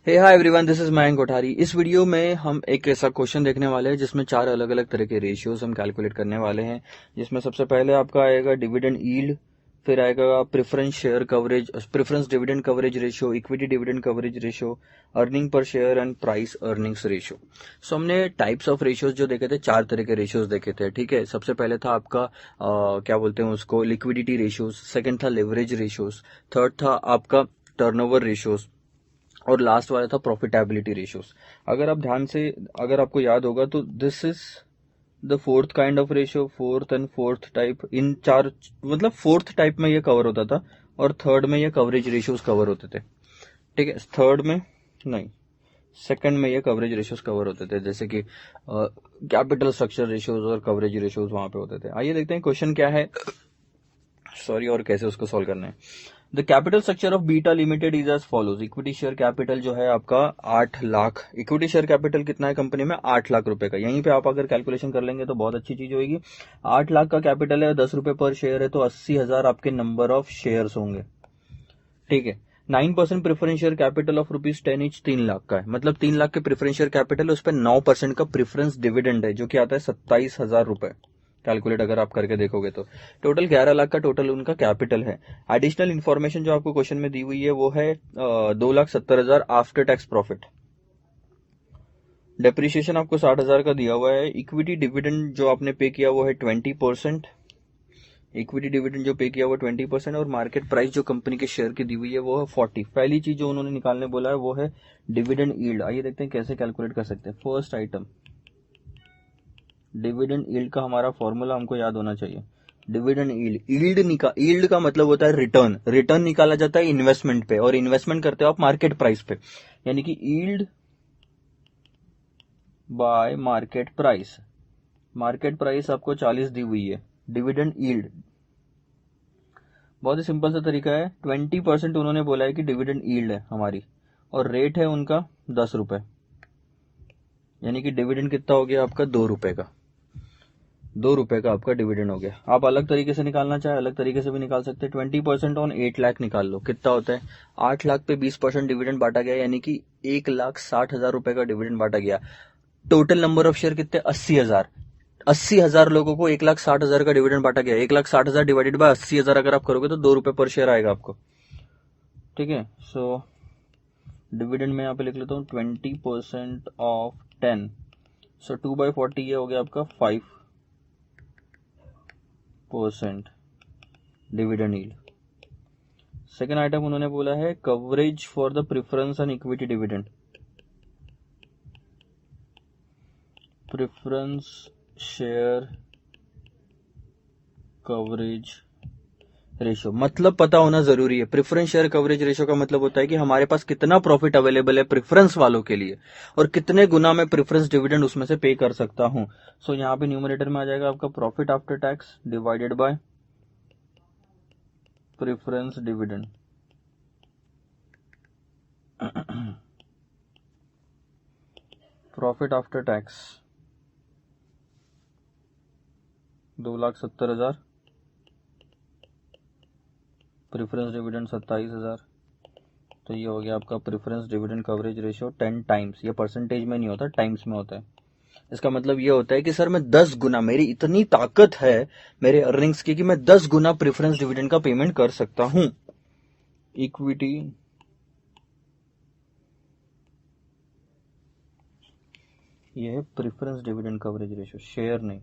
Hey hi everyone, this is Mayank Kothari. इस video में हम एक ऐसा क्वेश्चन देखने वाले हैं जिसमें चार अलग अलग तरह के रेशियोज हम कैलकुलेट करने वाले हैं। जिसमें सबसे पहले आपका आएगा डिविडेंड यील्ड, फिर आएगा preference share coverage, preference dividend coverage ratio, equity dividend coverage ratio, earning per share and price earnings ratio. So हमने टाइप्स ऑफ रेशियोज जो देखे थे, चार तरह के रेशियोज देखे थे। ठीक है, सबसे पहले था आपका क्या बोलते हैं उसको, लिक्विडिटी रेशियोज। सेकंड था लेवरेज रेशियोज। थर्ड था आपका टर्नओवर रेशियोज। और लास्ट वाला था प्रॉफिटेबिलिटी रेशियोज। अगर आप ध्यान से, अगर आपको याद होगा तो this is the fourth kind of ratio, fourth and fourth type. इन चार, मतलब फोर्थ टाइप में ये कवर होता था और थर्ड में ये कवरेज रेशियोज कवर होते थे। ठीक है, थर्ड में नहीं, सेकंड में ये कवरेज रेशियोज कवर होते थे, जैसे कि कैपिटल स्ट्रक्चर रेशियोज और कवरेज रेशियोज वहां पे होते थे। आइए देखते हैं क्वेश्चन क्या है, सॉरी, और कैसे उसको सॉल्व करना है। The capital structure of beta limited is as follows. Equity share capital जो है आपका 8 लाख। इक्विटी शेयर कैपिटल कितना है कंपनी में? 8 लाख रुपए का। यहीं पे आप अगर कैलकुलेशन कर लेंगे तो बहुत अच्छी चीज होगी। 8 लाख का कैपिटल है, 10 रुपए पर शेयर है, तो 80,000 आपके नंबर ऑफ शेयर्स होंगे। ठीक है, 9% preference share capital of ₹10 each 3 lakh का है। मतलब 3 लाख के प्रेफरेंस शेयर कैपिटल है, उस पर 9% का प्रेफरेंस डिविडेंड है, जो कि आता है 27,000 रुपए। कैलकुलेट अगर आप करके देखोगे तो टोटल 11 लाख का टोटल उनका कैपिटल है। एडिशनल इन्फॉर्मेशन जो आपको क्वेश्चन में दी हुई है वो है 2,70,000 आफ्टर टैक्स प्रॉफिट। डेप्रिसिएशन आपको 60,000 का दिया हुआ है। इक्विटी डिविडेंड जो आपने पे किया वो है 20%। इक्विटी डिविडेंड जो पे किया वो 20%, और मार्केट प्राइस जो कंपनी के शेयर की दी हुई है वो है 40। पहली चीज जो उन्होंने निकालने बोला है वो है डिविडेंड यील्ड। आइए देखते हैं कैसे कैलकुलेट कर सकते हैं। फर्स्ट आइटम, डिविडेंड यील्ड का हमारा फॉर्मूला हमको याद होना चाहिए। डिविडेंड यील्ड का मतलब होता है रिटर्न। रिटर्न निकाला जाता है इन्वेस्टमेंट पे, और इन्वेस्टमेंट करते हो आप मार्केट प्राइस पे, यानी कि yield bye market price. Market price आपको 40 दी हुई है। डिविडेंड यील्ड बहुत ही सिंपल सा तरीका है। 20% उन्होंने बोला है कि डिविडेंड यील्ड है हमारी, और रेट है उनका 10 रुपए, यानी कि डिविडेंड कितना हो गया आपका? 2 रुपए का। 2 रुपए का आपका डिविडेंड हो गया। आप अलग तरीके से निकालना चाहे अलग तरीके से भी निकाल सकते हैं। 20% ऑन 8 लाख निकाल लो, कितना होता है? 8 लाख पे 20% डिविडेंड बांटा गया, यानी कि 1,60,000 रुपए का डिविडेंड बांटा गया। टोटल नंबर ऑफ शेयर कितने? 80,000। 80,000 लोगों को 1,60,000 का डिविडेंड बांटा गया। 1,60,000 डिवाइडेड बाय 80,000 अगर आप करोगे तो 2 रुपए पर शेयर आएगा आपको। ठीक है, सो डिविडेंड में यहाँ पे लिख लेता हूँ 20% ऑफ 10, सो 2/40 ये हो गया आपका 5% डिविडेंड यील्ड। सेकेंड आइटम उन्होंने बोला है coverage for the preference and equity dividend. Preference share coverage ratio, मतलब पता होना जरूरी है। प्रेफरेंस शेयर कवरेज रेशियो का मतलब होता है कि हमारे पास कितना प्रॉफिट अवेलेबल है प्रेफरेंस वालों के लिए, और कितने गुना मैं प्रेफरेंस डिविडेंड उसमें से पे कर सकता हूं। सो यहाँ पे न्यूमरेटर में आ जाएगा आपका profit after tax divided by preference dividend. Profit after tax 2,70,000, preference dividend 27,000, तो ये हो गया आपका preference dividend coverage ratio 10 times. ये परसेंटेज में नहीं होता, टाइम्स में होता है। इसका मतलब ये होता है कि सर मैं 10 गुना, मेरी इतनी ताकत है मेरे अर्निंग्स की कि मैं 10 गुना प्रेफरेंस डिविडेंड का पेमेंट कर सकता हूं। इक्विटी ये है preference dividend coverage ratio, share नहीं।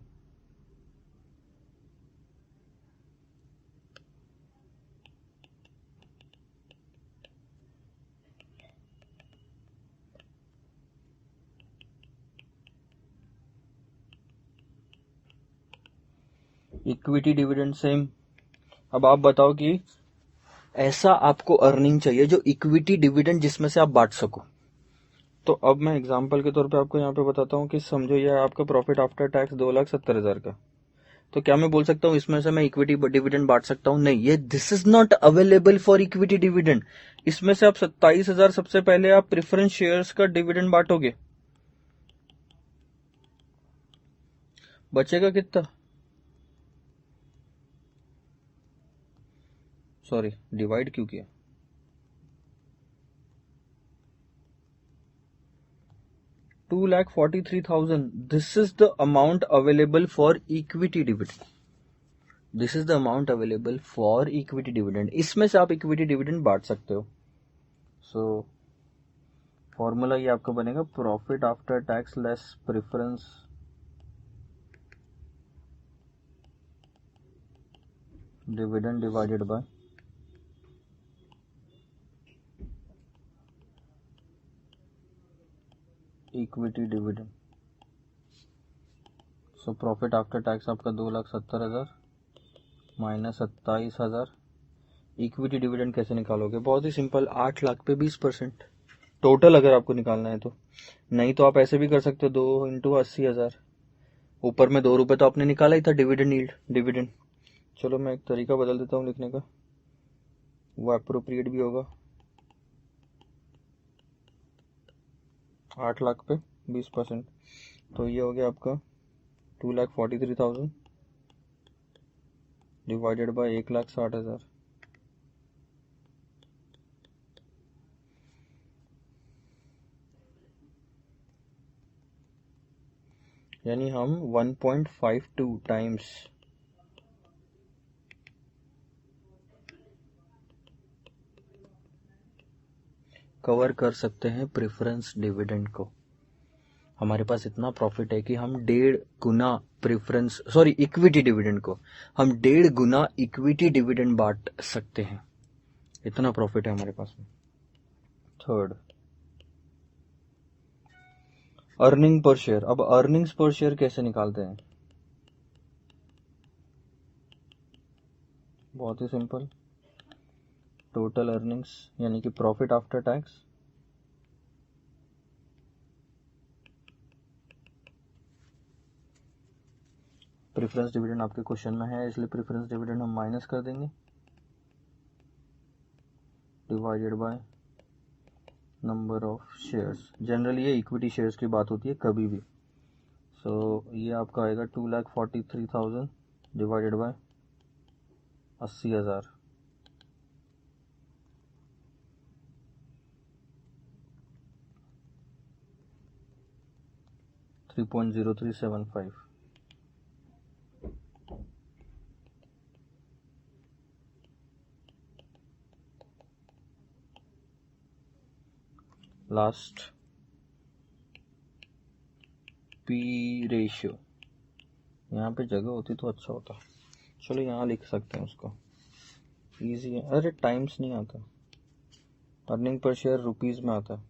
Equity dividend same. अब आप बताओ कि ऐसा आपको अर्निंग चाहिए जो इक्विटी डिविडेंड जिसमें से आप बांट सको। तो अब मैं एग्जांपल के तौर पे आपको यहाँ पे बताता हूँ कि समझो ये आपका प्रॉफिट आफ्टर टैक्स 2,70,000 का। तो क्या मैं बोल सकता हूँ इसमें से मैं इक्विटी डिविडेंड बांट सकता हूँ? नहीं, ये this is not available for equity dividend. इसमें से आप 27,000 सबसे पहले आप प्रेफरेंस शेयर्स का डिविडेंड बांटोगे, बचेगा कितना? सॉरी, डिवाइड क्यों किया? 2,43,000, this is the amount available for equity dividend. This is the amount available for equity dividend. इसमें से आप इक्विटी डिविडेंड बांट सकते हो. सो फॉर्मूला ये आपका बनेगा profit after tax less preference dividend divided by equity dividend. So profit after tax आपका 2,70,000 माइनस 27,000. इक्विटी डिविडेंड कैसे निकालोगे? बहुत ही सिंपल, 8 लाख पे 20% टोटल अगर आपको निकालना है तो. नहीं तो आप ऐसे भी कर सकते हो, 2 इंटू 80,000. ऊपर में 2 रुपए तो आपने निकाला ही था डिविडेंड यील्ड, डिविडेंड. चलो मैं एक तरीका बदल देता हूँ लिखने का, वो अप्रोप्रिएट भी होगा. 8 लाख पे 20%, तो ये हो गया आपका 2,43,000 डिवाइडेड बाय 1,60,000. यानी हम 1.52 टाइम्स कवर कर सकते हैं प्रेफरेंस डिविडेंड को. हमारे पास इतना प्रॉफिट है कि हम 1.5 गुना प्रेफरेंस इक्विटी डिविडेंड को हम 1.5 गुना इक्विटी डिविडेंड बांट सकते हैं. इतना प्रॉफिट है हमारे पास में. Third, earning per share. अब अर्निंग्स पर शेयर कैसे निकालते हैं? बहुत ही सिंपल, टोटल अर्निंग्स यानी कि profit after tax preference dividend आपके क्वेश्चन में है, इसलिए प्रेफरेंस डिविडेंड हम माइनस कर देंगे divided by number of shares. Generally ये इक्विटी शेयर्स की बात होती है कभी भी. सो ये आपका आएगा 2,43,000 divided by 80,000. 3.0375. Last, P ratio. यहाँ पे जगह होती तो अच्छा होता. चलो यहाँ लिख सकते हैं उसको, इजी है. अरे टाइम्स नहीं आता, अर्निंग पर शेयर रुपीज में आता है.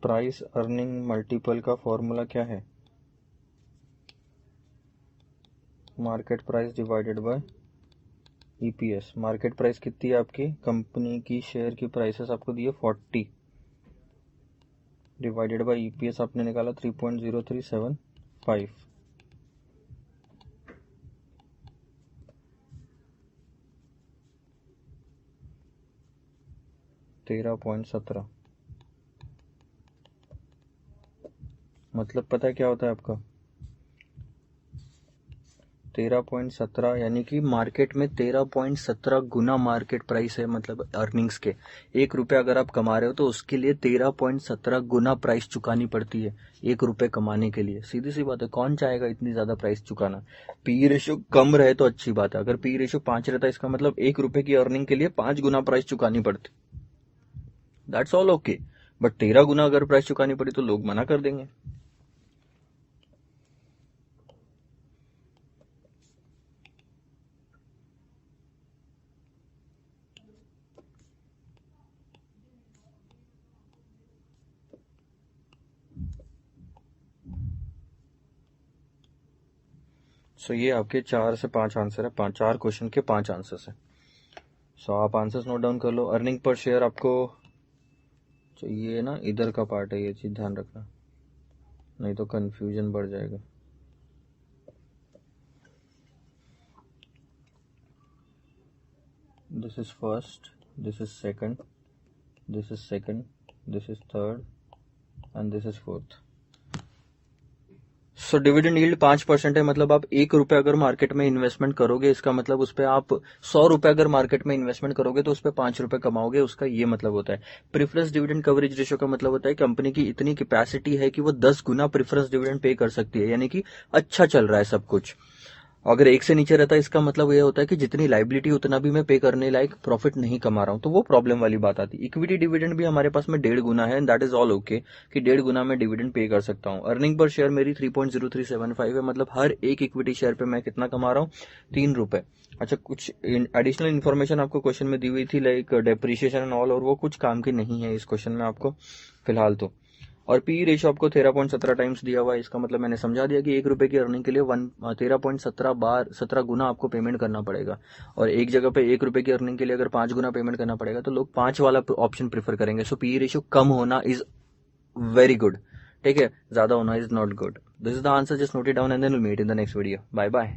प्राइस अर्निंग मल्टीपल का फॉर्मूला क्या है? Market price divided by EPS. Market price कितनी है आपकी? कंपनी की शेयर की प्राइसेस आपको दी है 40 डिवाइडेड बाय ईपीएस आपने निकाला 3.0375. 13.17. मतलब पता है क्या होता है आपका? 13.17 यानी कि मार्केट में 13.17 गुना मार्केट प्राइस है. मतलब अर्निंग्स के 1 रुपये अगर आप कमा रहे हो तो उसके लिए 13.17 गुना प्राइस चुकानी पड़ती है 1 रुपये कमाने के लिए. सीधी सी बात है, कौन चाहेगा इतनी ज्यादा प्राइस चुकाना? पी रेशियो कम रहे तो अच्छी बात है. अगर पी रेशियो 5 रहता है इसका मतलब 1 रुपये की अर्निंग के लिए 5 गुना प्राइस चुकानी पड़ती. That's all okay. बट 13 गुना अगर प्राइस चुकानी पड़ी तो लोग मना कर देंगे. सो ये आपके 4 से 5 आंसर है. 4 क्वेश्चन के 5 आंसर्स है. सो आप आंसर्स नोट डाउन कर लो. अर्निंग पर शेयर आपको चाहिए ना, इधर का पार्ट है, ये चीज ध्यान रखना, नहीं तो कंफ्यूजन बढ़ जाएगा. This is first, this is second, this is second, this is third, and this is fourth. So dividend yield 5% है, मतलब आप 1 रुपए अगर मार्केट में इन्वेस्टमेंट करोगे, इसका मतलब उस पर आप 100 रुपए अगर मार्केट में इन्वेस्टमेंट करोगे तो उस पर 5 रुपए कमाओगे, उसका ये मतलब होता है। प्रेफरेंस डिविडेंड कवरेज रेशियो का मतलब होता है कंपनी की इतनी कैपेसिटी है कि वो 10 गुना प्रेफरेंस डिविडेंड पे कर सकती है, यानी कि अच्छा चल रहा है सब कुछ। अगर 1 से नीचे रहता है इसका मतलब ये होता है कि जितनी लाइबिलिटी उतना भी मैं पे करने लायक प्रॉफिट नहीं कमा रहा हूं, तो वो प्रॉब्लम वाली बात आती है। इक्विटी डिविडेंड भी हमारे पास में 1.5 गुना है, दैट इज ऑल ओके, कि 1.5 गुना में डिविडेंड पे कर सकता हूं। अर्निंग पर शेयर मेरी 3.0375 है, मतलब हर एक इक्विटी शेयर पे मैं कितना कमा रहा हूँ, 3 रुपए। अच्छा, कुछ एडिशनल इन्फॉर्मेशन आपको क्वेश्चन में दी हुई थी, लाइक डेप्रिसिएशन एंड ऑल, और वो कुछ काम की नहीं है इस क्वेश्चन में आपको फिलहाल तो। और पी रेशियो आपको 13.17 टाइम्स दिया हुआ है, इसका मतलब मैंने समझा दिया कि 1 रुपए की अर्निंग के लिए 13.17 गुना आपको पेमेंट करना पड़ेगा। और एक जगह पे 1 रुपए की अर्निंग के लिए अगर 5 गुना पेमेंट करना पड़ेगा तो लोग 5 वाला ऑप्शन प्रीफर करेंगे। सो पी रेशियो कम होना इज वेरी गुड, ठीक है, ज्यादा होना is not good. This is the answer, just note it down and then will meet in the next video. Bye bye.